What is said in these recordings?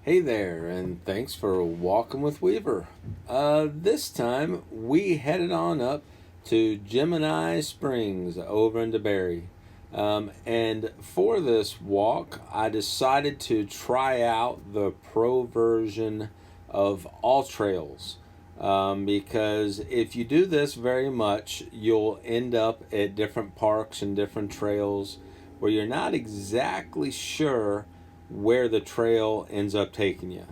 Hey there, and thanks for walking with Weaver. This time we headed on up to Gemini Springs over in DeBerry. And for this walk, I decided to try out the pro version of All Trails. Because if you do this very much, you'll end up at different parks and different trails where you're not exactly sure where the trail ends up taking you.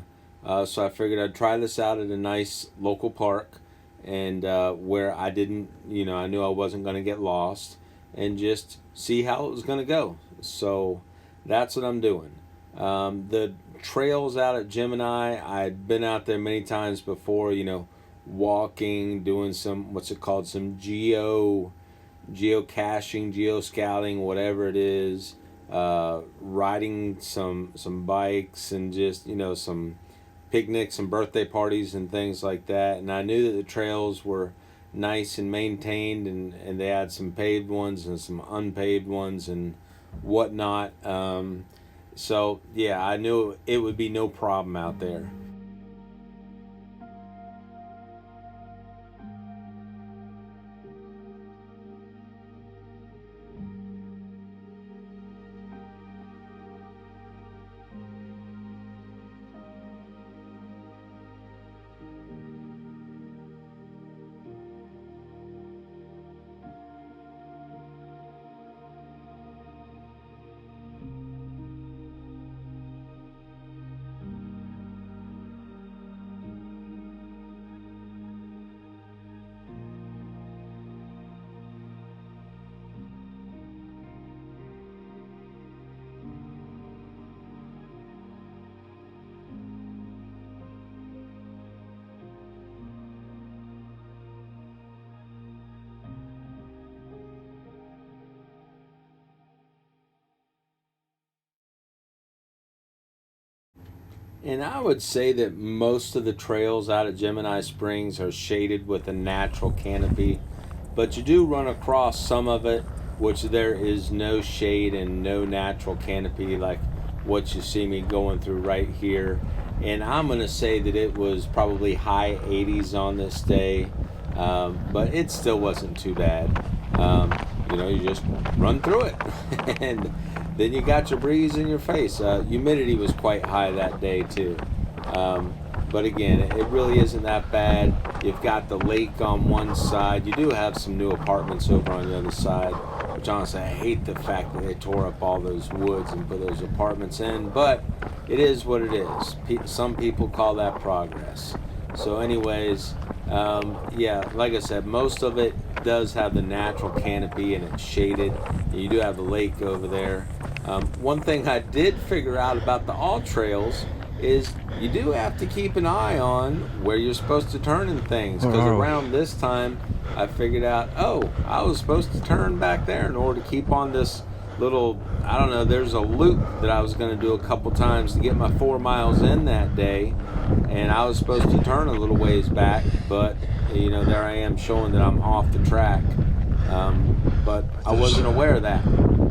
So I figured I'd try this out at a nice local park and where I didn't, I knew I wasn't going to get lost and just see how it was going to go. So that's what I'm doing. The trails out at Gemini, I'd been out there many times before, walking, doing some, what's it called, some geocaching, geoscouting, whatever it is, riding some bikes and just some picnics and birthday parties and things like that. And I knew that the trails were nice and maintained, and they had some paved ones and some unpaved ones and whatnot. So yeah, I knew it would be no problem out there. And I would say that most of the trails out at Gemini Springs are shaded with a natural canopy, but you do run across some of it which there is no shade and no natural canopy like what you see me going through right here. And I'm going to say that it was probably high 80s on this day, but it still wasn't too bad. You just run through it. And then you got your breeze in your face. Humidity was quite high that day too. But again, it really isn't that bad. You've got the lake on one side. You do have some new apartments over on the other side, which honestly I hate the fact that they tore up all those woods and put those apartments in, but it is what it is. Some people call that progress. So anyways, yeah, like I said, most of it does have the natural canopy and it's shaded. You do have the lake over there. One thing I did figure out about the all trails is you do have to keep an eye on where you're supposed to turn in things, because around this time I figured out, I was supposed to turn back there in order to keep on this little, I don't know, there's a loop that I was going to do a couple times to get my 4 miles in that day, and I was supposed to turn a little ways back, but there I am showing that I'm off the track. But I wasn't aware of that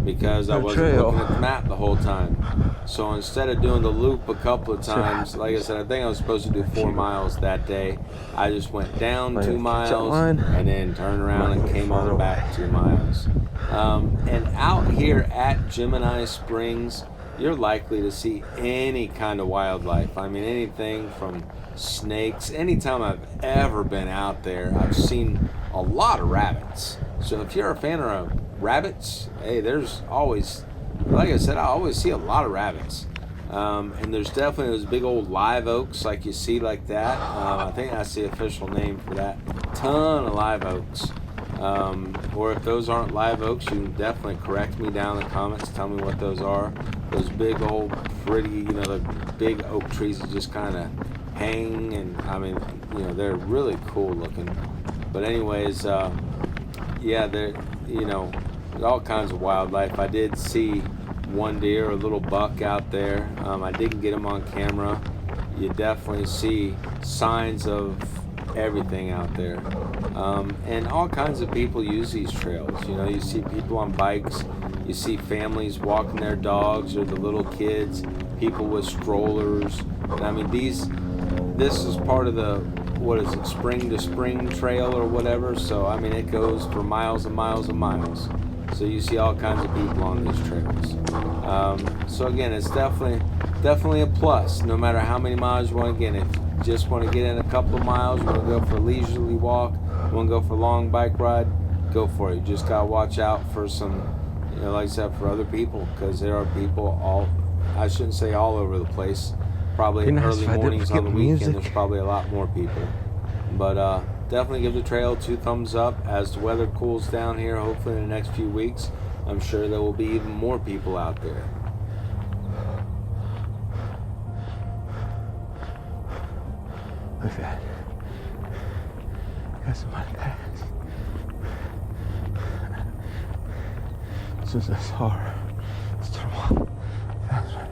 because I wasn't looking at the map the whole time. So instead of doing the loop a couple of times, like I said, I think I was supposed to do 4 miles that day. I just went down 2 miles and then turned around and came on back 2 miles. And out here at Gemini Springs, you're likely to see any kind of wildlife. I mean, anything from snakes. Anytime I've ever been out there, I've seen a lot of rabbits. So if you're a fan of rabbits, hey, there's always, like I said, I always see a lot of rabbits. And there's definitely those big old live oaks like you see like that. I think that's the official name for that. Ton of live oaks. Or if those aren't live oaks, you can definitely correct me down in the comments. Tell me what those are. Those big old pretty, the big oak trees that just kind of hang, and I mean, they're really cool looking. But anyways, yeah, there's all kinds of wildlife. I did see one deer, a little buck out there. I didn't get him on camera. You definitely see signs of everything out there. And all kinds of people use these trails. You see people on bikes, you You see families walking their dogs, or the little kids, people with strollers. And I mean, this is part of the, what is it, spring to spring trail or whatever. So I mean, it goes for miles and miles and miles. So you see all kinds of people on these trails. So again, it's definitely a plus. No matter how many miles you want to get, if you just want to get in a couple of miles, you want to go for a leisurely walk, you want to go for a long bike ride, go for it. You just gotta watch out for some, like I said, for other people, because there are people I shouldn't say all over the place. Probably in early mornings on the weekend, there's probably a lot more people. But definitely give the trail 2 thumbs up. As the weather cools down here, hopefully in the next few weeks, I'm sure there will be even more people out there. Look at that. Got somebody pass. This is this hard. Let's turn them off faster.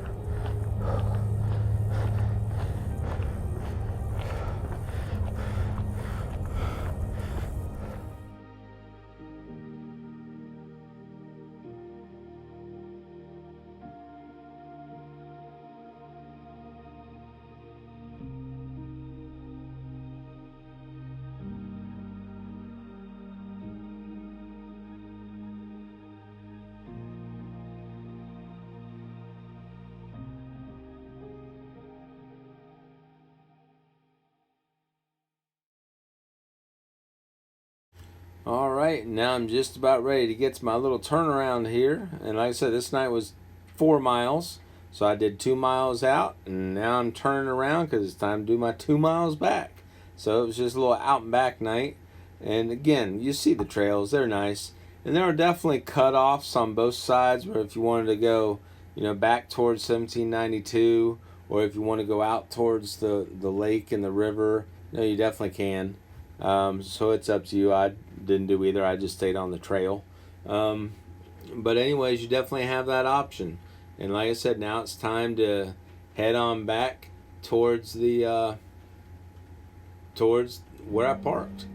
All right, now I'm just about ready to get to my little turnaround here. And like I said, this night was 4 miles. So I did 2 miles out, and now I'm turning around because it's time to do my 2 miles back. So it was just a little out and back night. And again, you see the trails, they're nice. And there are definitely cutoffs on both sides, where if you wanted to go, back towards 1792, or if you want to go out towards the lake and the river, you definitely can. So it's up to you. I didn't do either. I just stayed on the trail. But anyways, you definitely have that option. And like I said, now it's time to head on back towards towards where I parked.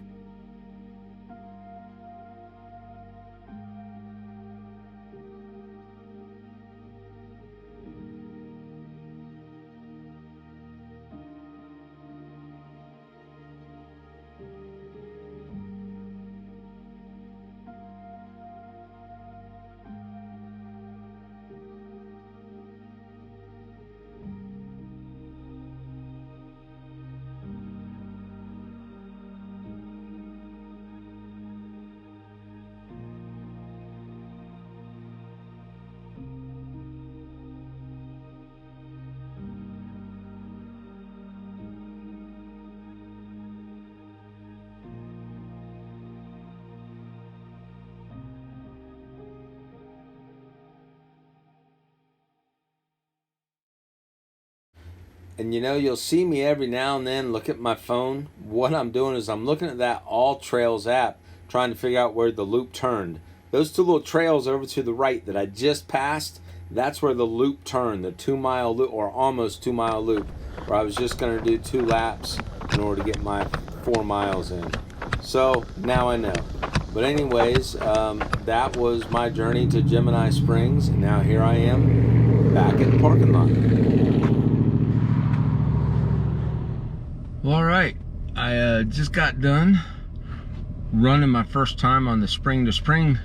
And you'll see me every now and then look at my phone. What I'm doing is I'm looking at that All Trails app, trying to figure out where the loop turned. Those 2 little trails over to the right that I just passed, that's where the loop turned, the 2 mile loop, or almost 2 mile loop, where I was just going to do 2 laps in order to get my 4 miles in. So now I know. But anyways, that was my journey to Gemini Springs, and now here I am back at the parking lot. Well, all right, I just got done running my first time on the spring to spring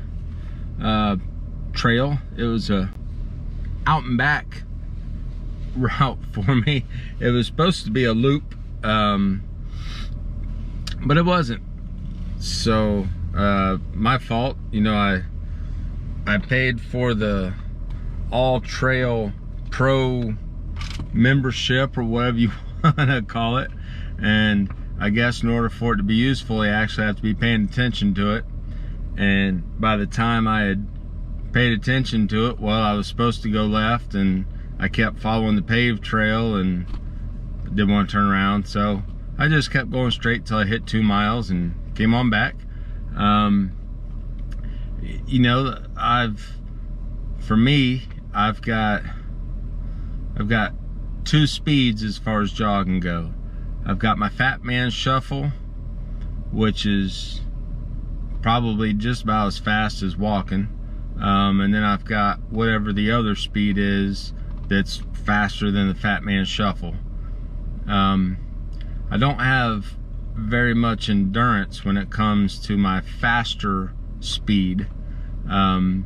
trail. It was a out and back route for me. It was supposed to be a loop, but it wasn't. So my fault. I paid for the All Trail Pro membership, or whatever you want to call it. And I guess in order for it to be useful, you actually have to be paying attention to it. And by the time I had paid attention to it, well, I was supposed to go left, and I kept following the paved trail and didn't want to turn around. So I just kept going straight till I hit 2 miles and came on back. I've got 2 speeds as far as jogging go. I've got my Fat Man Shuffle, which is probably just about as fast as walking. And then I've got whatever the other speed is that's faster than the Fat Man Shuffle. I don't have very much endurance when it comes to my faster speed, and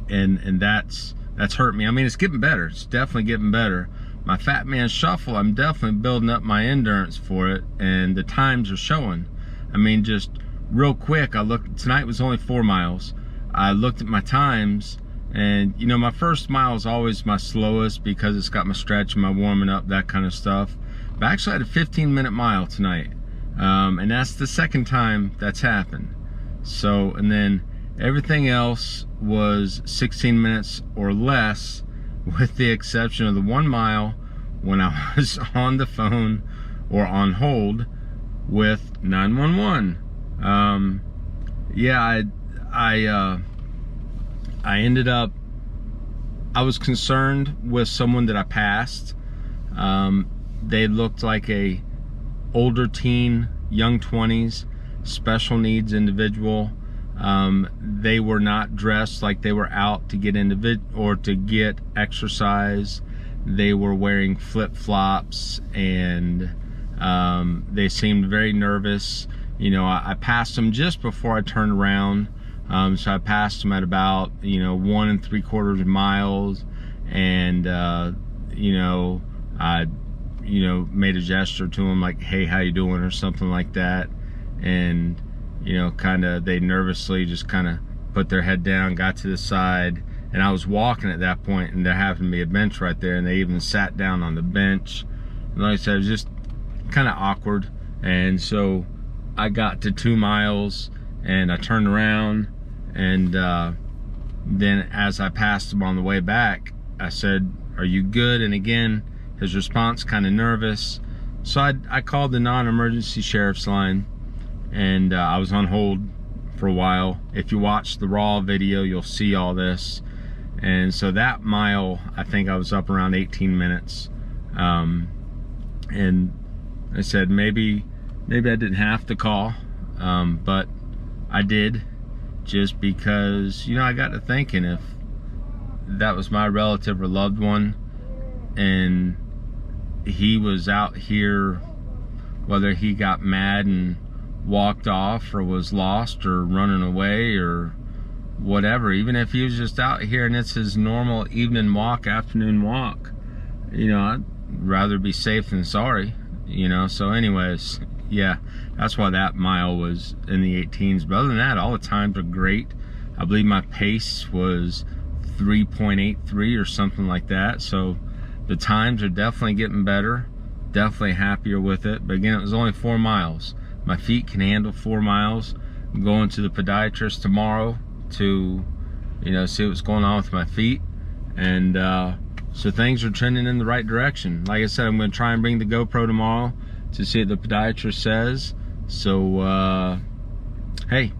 that's hurt me. I mean, it's getting better. It's definitely getting better. My Fat Man Shuffle, I'm definitely building up my endurance for it, and the times are showing. I mean, just real quick, I looked, tonight was only 4 miles. I looked at my times, and you know, my first mile is always my slowest because it's got my stretch and my warming up, that kind of stuff. But I actually had a 15-minute mile tonight, and that's the second time that's happened. So, and then everything else was 16 minutes or less, with the exception of the 1 mile when I was on the phone or on hold with 911. Yeah, I ended up, I was concerned with someone that I passed. They looked like a older teen, young 20s, special needs individual. They were not dressed like they were out to get to get exercise. They were wearing flip-flops, and they seemed very nervous. You know, I passed them just before I turned around. So I passed them at about, you know, 1 3/4 miles, and you know, I made a gesture to them like, hey, how you doing, or something like that. And you know, kind of, they nervously just kind of put their head down, got to the side, and I was walking at that point, and there happened to be a bench right there, and they even sat down on the bench. And like I said, it was just kind of awkward. And so I got to 2 miles, and I turned around, and then as I passed him on the way back, I said, are you good? And again, his response, kind of nervous. So I called the non-emergency sheriff's line, and I was on hold for a while. If you watch the raw video, you'll see all this. And so that mile, I think I was up around 18 minutes. And I said, maybe I didn't have to call, but I did, just because, you know, I got to thinking, if that was my relative or loved one, and he was out here, whether he got mad and walked off, or was lost, or running away, or whatever, even if he was just out here and it's his normal evening walk, afternoon walk, you know, I'd rather be safe than sorry, you know. So anyways, yeah, that's why that mile was in the 18s. But other than that, all the times are great. I believe my pace was 3.83 or something like that. So the times are definitely getting better, definitely happier with it. But again, it was only 4 miles. My feet can handle 4 miles. I'm going to the podiatrist tomorrow to, you know, see what's going on with my feet. And so things are trending in the right direction. Like I said, I'm going to try and bring the GoPro tomorrow to see what the podiatrist says. So hey,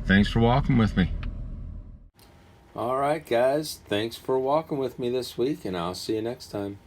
thanks for walking with me. All right, guys, thanks for walking with me this week, and I'll see you next time.